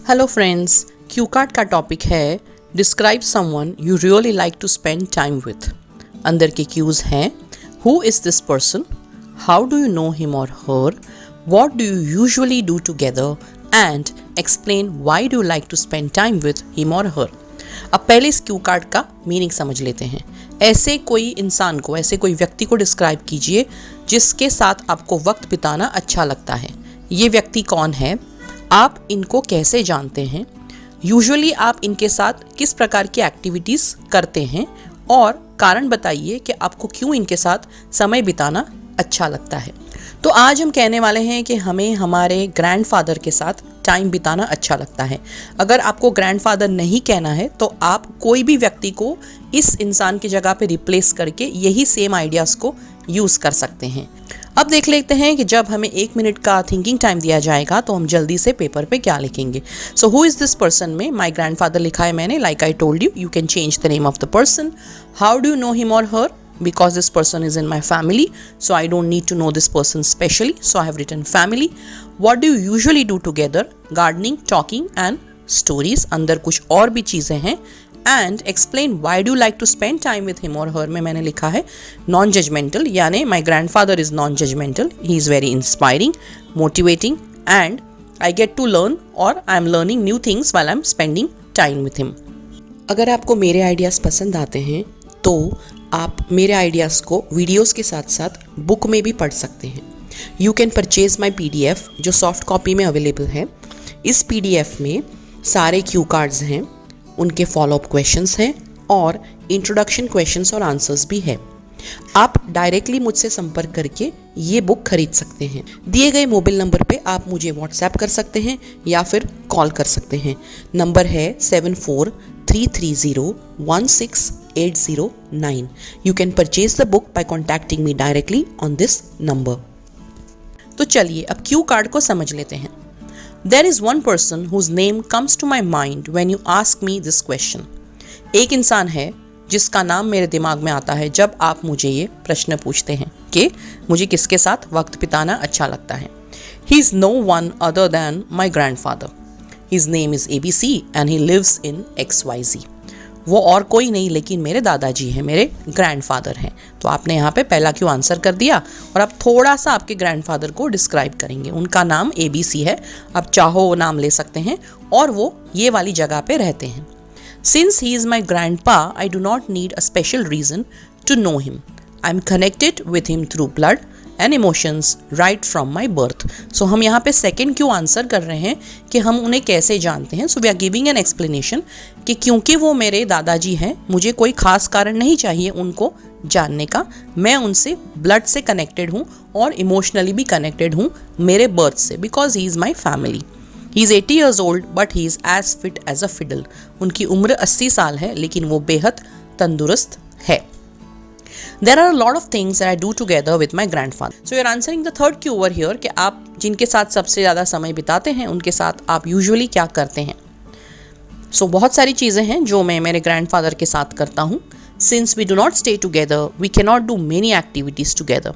Hello friends, Q card का topic है describe someone you really like to spend time with. अंदर के cues हैं who is this person, how do you know him or her, what do you usually do together and explain why do you like to spend time with him or her. अब पहले इस Q card का meaning समझ लेते हैं। ऐसे कोई इंसान को, ऐसे कोई व्यक्ति को डिस्क्राइब कीजिए जिसके साथ आपको वक्त बिताना अच्छा लगता है। ये व्यक्ति कौन है, आप इनको कैसे जानते हैं, यूजुअली आप इनके साथ किस प्रकार की एक्टिविटीज़ करते हैं और कारण बताइए कि आपको क्यों इनके साथ समय बिताना अच्छा लगता है। तो आज हम कहने वाले हैं कि हमें हमारे ग्रैंडफादर के साथ टाइम बिताना अच्छा लगता है। अगर आपको ग्रैंडफादर नहीं कहना है तो आप कोई भी व्यक्ति को इस इंसान की जगह पे रिप्लेस करके यही सेम आइडियाज़ को यूज़ कर सकते हैं। अब देख लेते हैं कि जब हमें 1 मिनट का थिंकिंग टाइम दिया जाएगा तो हम जल्दी से पेपर पे क्या लिखेंगे। So who is this person में माई ग्रैंडफादर लिखा है मैंने। Like I told you, you can change the name of the person. How do you know him or her, because this person is in my family, so I don't need to know this person specially, so I have written family. What do you usually do together, gardening, talking and stories। अंदर कुछ और भी चीज़ें हैं। and explain why do you like to spend time with him or her में मैंने लिखा है non judgmental, यानी my grandfather is non judgmental, he is very inspiring, motivating and I get to learn or I am learning new things while I am spending time with him। अगर आपको मेरे ideas पसंद आते हैं तो आप मेरे आइडियाज़ को वीडियोस के साथ साथ बुक में भी पढ़ सकते हैं। You can purchase my PDF जो सॉफ्ट कॉपी में अवेलेबल है। इस PDF में सारे क्यू कार्ड्स हैं, उनके फॉलोअप क्वेश्चंस हैं और इंट्रोडक्शन क्वेश्चंस और आंसर्स भी है। आप डायरेक्टली मुझसे संपर्क करके ये बुक खरीद सकते हैं। दिए गए मोबाइल नंबर पे आप मुझे व्हाट्सएप कर सकते हैं या फिर कॉल कर सकते हैं। नंबर है 7433016809। You can purchase the book by contacting me directly on this number। तो चलिए अब क्यू कार्ड को समझ लेते हैं। There is one person whose name comes to my mind when you ask me this question। एक इंसान है जिसका नाम मेरे दिमाग में आता है जब आप मुझे ये प्रश्न पूछते हैं कि मुझे किसके साथ वक्त बिताना अच्छा लगता है। He is no one other than my grandfather। His name is ABC and he lives in XYZ। वो और कोई नहीं लेकिन मेरे दादाजी हैं, मेरे ग्रैंडफादर हैं। तो आपने यहाँ पे पहला क्यों आंसर कर दिया और अब थोड़ा सा आपके ग्रैंडफादर को डिस्क्राइब करेंगे। उनका नाम ABC है, आप चाहो वो नाम ले सकते हैं और वो ये वाली जगह पे रहते हैं। Since he is my grandpa, I do not need a special reason to know him। I am connected with him through blood and emotions right from my birth। So हम यहाँ पे सेकेंड क्यों आंसर कर रहे हैं कि हम उन्हें कैसे जानते हैं। So we are giving an explanation कि क्योंकि वो मेरे दादाजी हैं मुझे कोई खास कारण नहीं चाहिए उनको जानने का। मैं उनसे ब्लड से कनेक्टेड हूँ और इमोशनली भी कनेक्टेड हूँ मेरे बर्थ से, because he is my family. He is 80 years old but he is as fit as a fiddle। उनकी उम्र 80 साल है लेकिन वो बेहद तंदुरुस्त है। There are a lot of things that I do together with my grandfather। So you are answering the third cue over here कि आप जिनके साथ सबसे ज़्यादा समय बिताते हैं उनके साथ आप यूजुअली क्या करते हैं। So बहुत सारी चीज़ें हैं जो मैं मेरे ग्रैंडफादर के साथ करता हूँ। Since we do not stay together, we cannot do many activities together,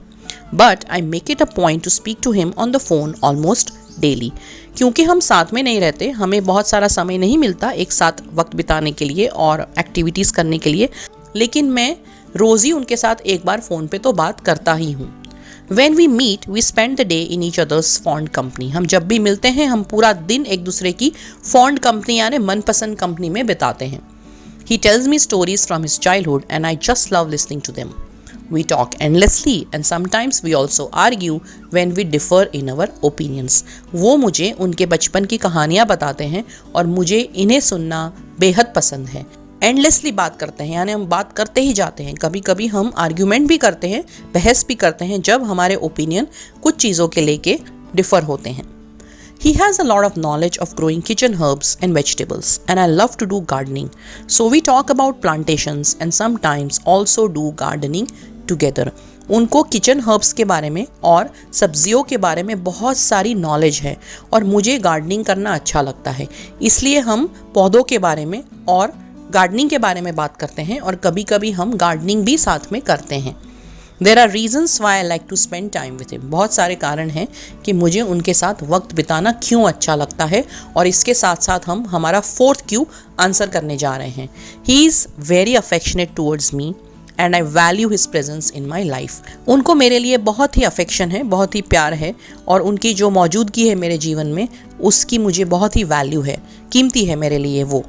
but I make it a point to speak to him on the phone almost daily। क्योंकि हम साथ में नहीं रहते, हमें बहुत सारा समय नहीं मिलता एक साथ वक्त बिताने के लिए और एक्टिविटीज़ करने के लिए, लेकिन मैं रोज़ ही उनके साथ एक बार फ़ोन पे तो बात करता ही हूँ। When we meet, we spend the day in each other's fond company। हम जब भी मिलते हैं हम पूरा दिन एक दूसरे की फॉन्ड कंपनी यानी मनपसंद कंपनी में बिताते हैं। He tells me stories from his childhood and I just love listening to them। We talk endlessly and sometimes we also argue when we differ in our opinions। वो मुझे उनके बचपन की कहानियाँ बताते हैं और मुझे इन्हें सुनना बेहद पसंद है। एंडलेसली बात करते हैं यानी हम बात करते ही जाते हैं। कभी कभी हम आर्ग्यूमेंट भी करते हैं, बहस भी करते हैं जब हमारे ओपिनियन कुछ चीज़ों के लेके डिफ़र होते हैं। He has a lot of knowledge of growing kitchen herbs and vegetables and I love to do gardening। So we talk about plantations and sometimes also do gardening together। उनको kitchen herbs के बारे में और सब्जियों के बारे में बहुत सारी नॉलेज है और मुझे गार्डनिंग करना अच्छा लगता है, इसलिए हम पौधों के बारे में और गार्डनिंग के बारे में बात करते हैं और कभी कभी हम गार्डनिंग भी साथ में करते हैं। There are reasons why I like to spend time with him. बहुत सारे कारण हैं कि मुझे उनके साथ वक्त बिताना क्यों अच्छा लगता है, और इसके साथ साथ हम हमारा 4th क्यू आंसर करने जा रहे हैं। ही is very affectionate towards me and I value his presence in my life. उनको मेरे लिए बहुत ही अफेक्शन है, बहुत ही प्यार है, और उनकी जो मौजूदगी है मेरे जीवन में उसकी मुझे बहुत ही वैल्यू है, कीमती है मेरे लिए वो।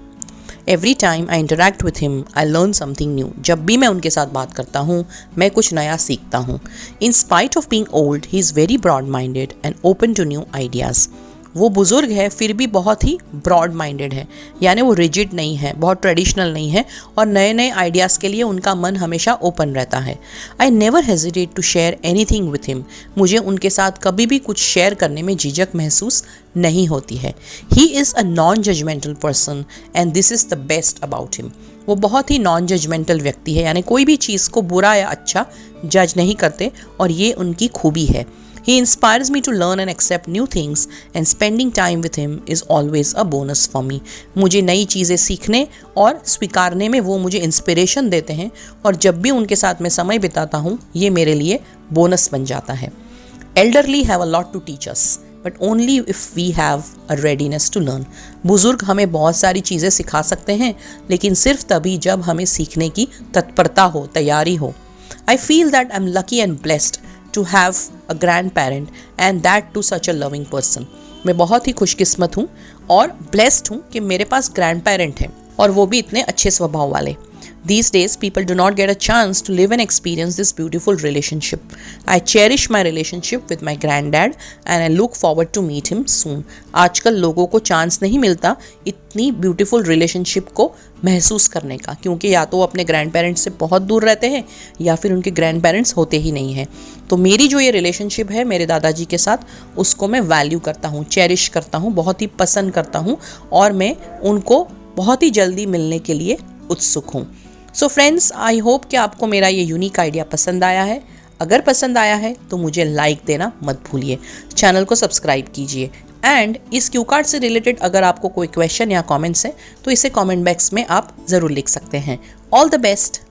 Every time I interact with him I learn something new. जब भी मैं उनके साथ बात करता हूँ मैं कुछ नया सीखता हूँ। In spite of being old he is very broad minded and open to new ideas. वो बुज़ुर्ग है फिर भी बहुत ही ब्रॉड माइंडेड है, यानी वो रिजिड नहीं है, बहुत ट्रेडिशनल नहीं है, और नए नए आइडियाज़ के लिए उनका मन हमेशा ओपन रहता है। I never hesitate to share anything with him. मुझे उनके साथ कभी भी कुछ शेयर करने में झिझक महसूस नहीं होती है। He is a non judgemental person and this is the best about him. वो बहुत ही नॉन जजमेंटल व्यक्ति है, यानी कोई भी चीज़ को बुरा या अच्छा जज नहीं करते, और ये उनकी खूबी है। He inspires me to learn and accept new things and spending time with him is always a bonus for me. मुझे नई चीज़ें सीखने और स्वीकारने में वो मुझे इंस्पिरेशन देते हैं, और जब भी उनके साथ मैं समय बिताता हूँ ये मेरे लिए बोनस बन जाता है। Elderly have a lot to teach us, but only if we have a readiness to learn. बुजुर्ग हमें बहुत सारी चीज़ें सिखा सकते हैं, लेकिन सिर्फ तभी जब हमें सीखने की तत्परता हो, तैयारी हो। I feel that I'm lucky and blessed to have a grandparent and that to such a loving person. मैं बहुत ही खुशकिस्मत हूँ और ब्लेस्ड हूँ कि मेरे पास ग्रैंड पेरेंट हैं, और वो भी इतने अच्छे स्वभाव वाले। These days, people do not get a chance to live and experience this beautiful relationship. I cherish my relationship with my granddad and I look forward to meet him soon. आजकल लोगों को चांस नहीं मिलता इतनी beautiful relationship को महसूस करने का, क्योंकि या तो वो अपने ग्रैंड पेरेंट्स से बहुत दूर रहते हैं या फिर उनके ग्रैंड पेरेंट्स होते ही नहीं हैं। तो मेरी जो ये रिलेशनशिप है मेरे दादाजी के साथ, उसको मैं वैल्यू करता हूँ, चेरिश करता हूँ, बहुत ही पसंद करता हूँ, और मैं उनको बहुत ही जल्दी मिलने के लिए उत्सुक हूँ। सो फ्रेंड्स, आई होप कि आपको मेरा ये यूनिक आइडिया पसंद आया है। अगर पसंद आया है तो मुझे लाइक देना मत भूलिए, चैनल को सब्सक्राइब कीजिए, एंड इस क्यू कार्ड से रिलेटेड अगर आपको कोई क्वेश्चन या कमेंट्स हैं तो इसे कमेंट बॉक्स में आप ज़रूर लिख सकते हैं। All the best.